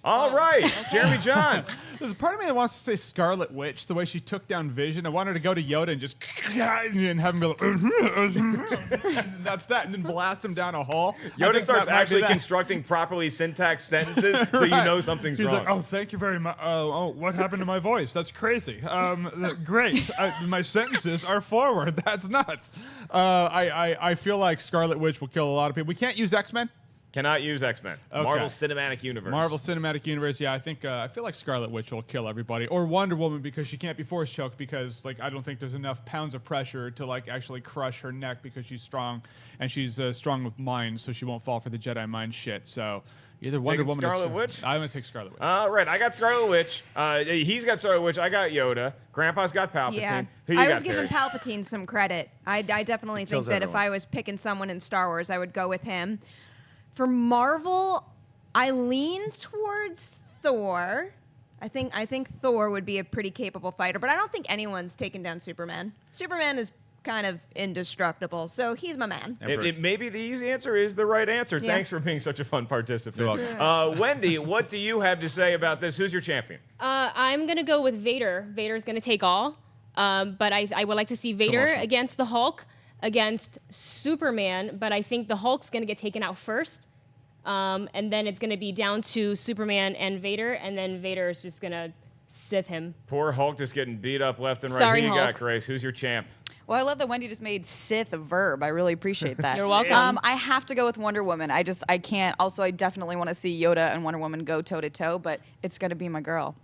All right, Jeremy Jahns.
There's a part of me that wants to say Scarlet Witch, the way she took down Vision. I want her to go to Yoda and just and have him be like, that's that, and then blast him down a hole.
Yoda starts actually constructing properly syntax sentences, so you know something's
He's
wrong.
like, oh, thank you very much. Oh, what happened to my voice? That's crazy. Great. My sentences are forward. That's nuts. I feel like Scarlet Witch will kill a lot of people. We can't use X-Men.
Cannot use X-Men.
Okay.
Marvel Cinematic Universe.
Marvel Cinematic Universe, yeah, I feel like Scarlet Witch will kill everybody, or Wonder Woman because she can't be force choked because I don't think there's enough pounds of pressure to actually crush her neck because she's strong and she's strong with mind, so she won't fall for the Jedi mind shit. So either Wonder Woman
Scarlet
or
Witch?
I'm gonna take Scarlet Witch.
All right, I got Scarlet Witch. He's got Scarlet Witch. I got Yoda. Grandpa's got Palpatine.
Yeah.
Who you
I
got,
was giving
Perri?
Palpatine some credit. I definitely think
kills
that if
everyone.
I was picking someone in Star Wars, I would go with him. For Marvel, I lean towards Thor. I think Thor would be a pretty capable fighter, but I don't think anyone's taken down Superman. Superman is kind of indestructible, so he's my man.
Maybe the easy answer is the right answer.
Yeah.
Thanks for being such a fun participant.
You're welcome.
Wendy, what do you have to say about this? Who's your champion?
I'm going to go with Vader. Vader's going to take all. But I would like to see Vader against the Hulk, against Superman, but I think the Hulk's going to get taken out first. And then it's going to be down to Superman and Vader, and then Vader is just going to Sith him.
Poor Hulk just getting beat up left and right.
Sorry,
Who you got,
Hulk.
Grace? Who's your champ?
Well, I love that Wendy just made Sith a verb. I really appreciate that.
You're welcome.
I have to go with Wonder Woman. I can't. Also, I definitely want to see Yoda and Wonder Woman go toe to toe, but it's gonna be my girl.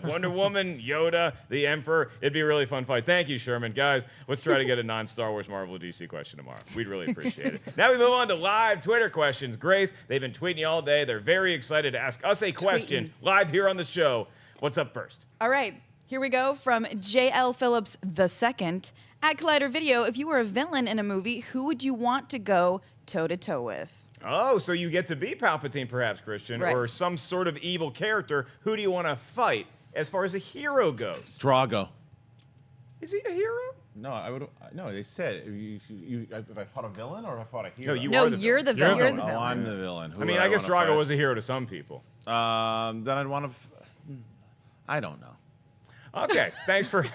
Wonder Woman, Yoda, the Emperor. It'd be a really fun fight. Thank you, Sherman. Guys, let's try to get a non-Star Wars Marvel or DC question tomorrow. We'd really appreciate it. Now we move on to live Twitter questions. Grace, they've been tweeting you all day. They're very excited to ask us a question live here on the show. What's up first?
All right, here we go from J.L. Phillips II. At Collider Video, if you were a villain in a movie, who would you want to go toe-to-toe with?
Oh, so you get to be Palpatine, perhaps, Kristian,
Right.
or some sort of evil character. Who do you want to fight as far as a hero goes?
Drago.
Is he a hero?
No, I would. No, they said if I fought a villain or if I fought a hero.
No, you
No,
are the
you're the
villain.
villain.
You're the
Oh,
villain.
I'm the villain. Who
I mean,
would
I guess
wanna
Drago
fight?
was a hero to some people.
Then I'd want to. I don't know.
Okay, thanks for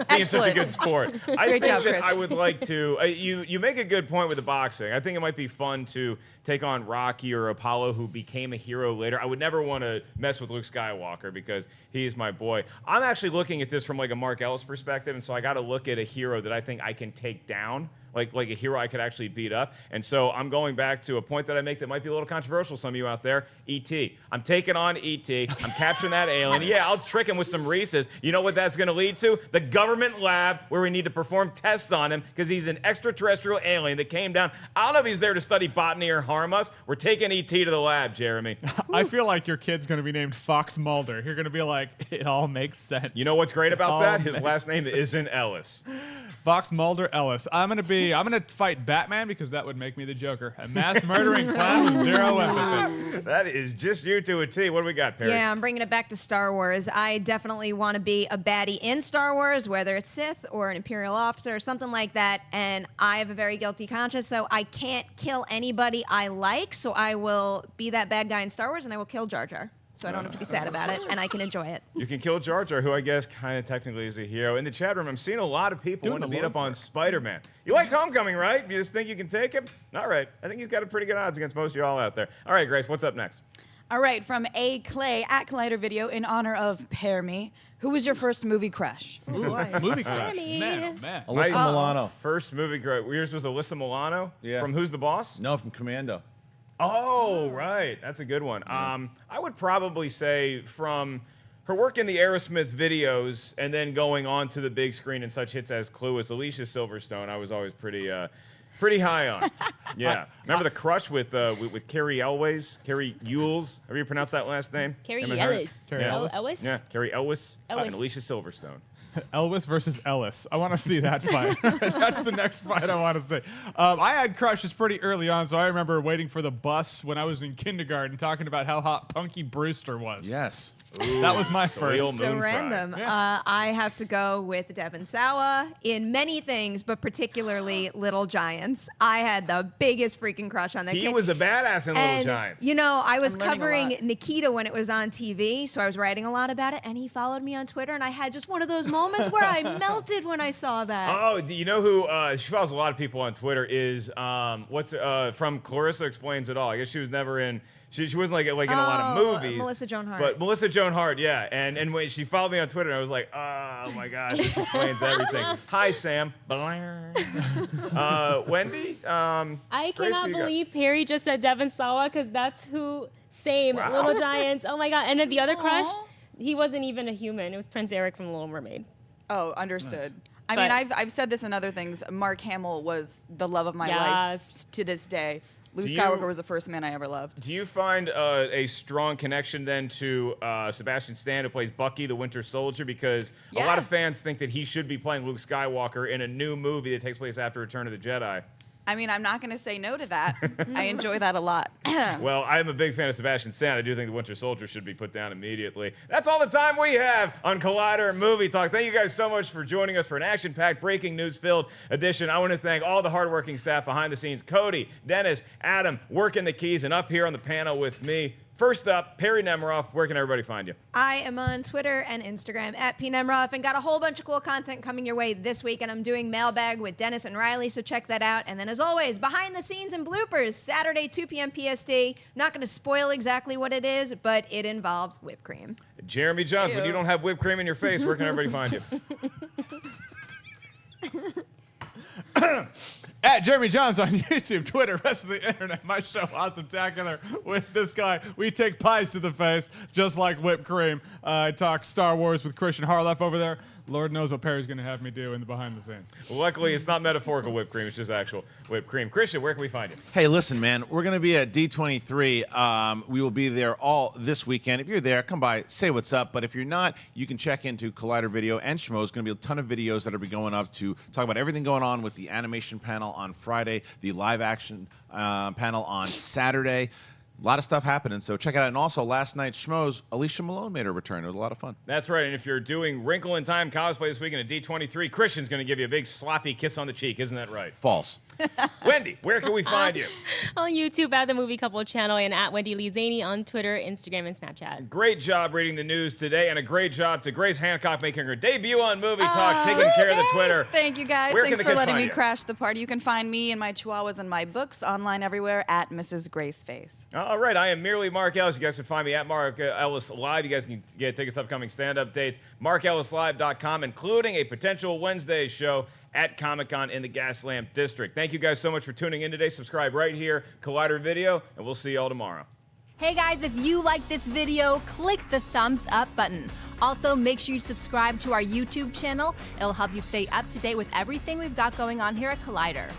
being such a good sport. I
Great
think
job,
that
Chris.
I would like to. You make a good point with the boxing. I think it might be fun to take on Rocky or Apollo, who became a hero later. I would never want to mess with Luke Skywalker because he's my boy. I'm actually looking at this from like a Mark Ellis perspective, and so I got to look at a hero that I think I can take down. Like a hero I could actually beat up. And so I'm going back to a point that I make that might be a little controversial, some of you out there, E.T. I'm taking on E.T. I'm capturing that alien. Yeah, I'll trick him with some Reese's. You know what that's going to lead to? The government lab where we need to perform tests on him because he's an extraterrestrial alien that came down. I don't know if he's there to study botany or harm us. We're taking E.T. to the lab, Jeremy.
I feel like your kid's gonna be named Fox Mulder. You're gonna be like, it all makes sense.
You know what's great about
Oh,
that? His
man.
last name isn't Ellis.
Fox Mulder Ellis. I'm gonna fight Batman because that would make me the Joker. A mass murdering clown with zero empathy.
That is just you to a T. What do we got, Perri?
Yeah, I'm bringing it back to Star Wars. I definitely want to be a baddie in Star Wars, whether it's Sith or an Imperial officer or something like that. And I have a very guilty conscience, so I can't kill anybody I like. So I will be that bad guy in Star Wars, and I will kill Jar Jar. So I don't have to be sad about it, and I can enjoy it.
You can kill Jar Jar, who I guess kind of technically is a hero. In the chat room, I'm seeing a lot of people
Doing
want to
the
beat up on
Lord's
Spider-Man. You liked Homecoming, right? You just think you can take him? All right. I think he's got a pretty good odds against most of you all out there. All right, Grace, what's up next?
All right, from A. Clay at Collider Video, in honor of Perri, who was your first movie crush?
Movie crush.
Sammy.
Man, oh man.
Alyssa
My
Milano.
First movie, yours was Alyssa Milano?
Yeah.
From Who's the Boss?
No, from Commando.
Oh, right. That's a good one. I would probably say from her work in the Aerosmith videos and then going on to the big screen and such hits as Clueless, Alicia Silverstone, I was always pretty high on. Yeah. Remember The Crush with Carrie Elways? Carrie Ewells? Have you pronounced that last name?
Carrie
Him and her?
Ellis.
Carrie Ellis?
Ellis?
Yeah, Carrie Elwes
Ellis.
and Alicia Silverstone.
Elvis versus Ellis. I want to see that fight. That's the next fight I want to see. I had crushes pretty early on, so I remember waiting for the bus when I was in kindergarten, talking about how hot Punky Brewster was.
Yes.
That was my
Salil
first.
So
Moonfry.
random. I have to go with Devon Sawa in many things, but particularly Little Giants. I had the biggest freaking crush on that
He
kid.
was a badass in
And,
Little Giants.
you know, I was
I'm learning a
covering
lot.
Nikita when it was on TV, so I was writing a lot about it, and he followed me on Twitter, and I had just one of those moments where I melted when I saw that.
Oh, do you know who? She follows a lot of people on Twitter. Is from Clarissa Explains It All. I guess she was never in. She wasn't like in a lot of movies.
Melissa Joan Hart.
But Melissa Joan Hart, yeah. And when she followed me on Twitter, I was like, oh my gosh, this explains everything. Hi, Sam. Wendy.
I
Grace,
cannot
you got-
believe Perri just said Devon Sawa because that's who. Same.
Wow.
Little Giants. Oh my God. And then the other crush, he wasn't even a human. It was Prince Eric from The Little Mermaid.
Oh, understood. I
But-
mean, I've said this in other things. Mark Hamill was the love of my
Yes.
life to this day. Luke
Do you-
Skywalker was the first man I ever loved.
Do you find a strong connection then to Sebastian Stan, who plays Bucky, the Winter Soldier? Because a lot
Yeah.
of fans think that he should be playing Luke Skywalker in a new movie that takes place after Return of the Jedi.
I mean, I'm not going to say no to that. I enjoy that a lot.
Well, I'm a big fan of Sebastian Stan. I do think the Winter Soldier should be put down immediately. That's all the time we have on Collider Movie Talk. Thank you guys so much for joining us for an action-packed, breaking news-filled edition. I want to thank all the hardworking staff behind the scenes: Cody, Dennis, Adam, working the keys, and up here on the panel with me. First up, Perri Nemiroff. Where can everybody find you?
I am on Twitter and Instagram at PNemroff and got a whole bunch of cool content coming your way this week. And I'm doing Mailbag with Dennis and Riley, so check that out. And then, as always, behind the scenes and bloopers, Saturday, 2 p.m. PST. Not going to spoil exactly what it is, but it involves whipped cream.
Jeremy Jahns, when you don't have whipped cream in your face, where can everybody find you?
At Jeremy Jahns on YouTube, Twitter, rest of the internet. My show, Awesome-tacular, with this guy. We take pies to the face, just like whipped cream. I talk Star Wars with Kristian Harloff over there. Lord knows what Perri's going to have me do in the behind the scenes.
Luckily, it's not metaphorical whipped cream. It's just actual whipped cream. Kristian, where can we find you?
Hey, listen, man, we're going to be at D23. We will be there all this weekend. If you're there, come by, say what's up. But if you're not, you can check into Collider Video and Schmo. There's going to be a ton of videos that will be going up to talk about everything going on with the animation panel on Friday, the live action panel on Saturday. A lot of stuff happening, so check it out. And also, last night, Schmo's Alicia Malone made her return. It was a lot of fun.
That's right. And if you're doing Wrinkle in Time cosplay this weekend at D23, Kristian's going to give you a big sloppy kiss on the cheek. Isn't that right?
False.
Wendy, where can we find you?
On YouTube at the Movie Couple channel and at Wendy Lee Zaney on Twitter, Instagram, and Snapchat.
Great job reading the news today, and a great job to Grace Hancock making her debut on Movie Talk, taking care of the Twitter.
Thank you, guys.
Where can
Thanks
the
for
kids
letting
find
me
you?
crash the party. You can find me and my chihuahuas and my books online everywhere at Mrs. Graceface.
All right, I am merely Mark Ellis. You guys can find me at Mark Ellis Live. You guys can get tickets to upcoming stand-up dates, markellislive.com, including a potential Wednesday show at Comic-Con in the Gaslamp District. Thank you guys so much for tuning in today. Subscribe right here, Collider Video, and we'll see you all tomorrow.
Hey guys, if you like this video, click the thumbs up button. Also, make sure you subscribe to our YouTube channel. It'll help you stay up to date with everything we've got going on here at Collider.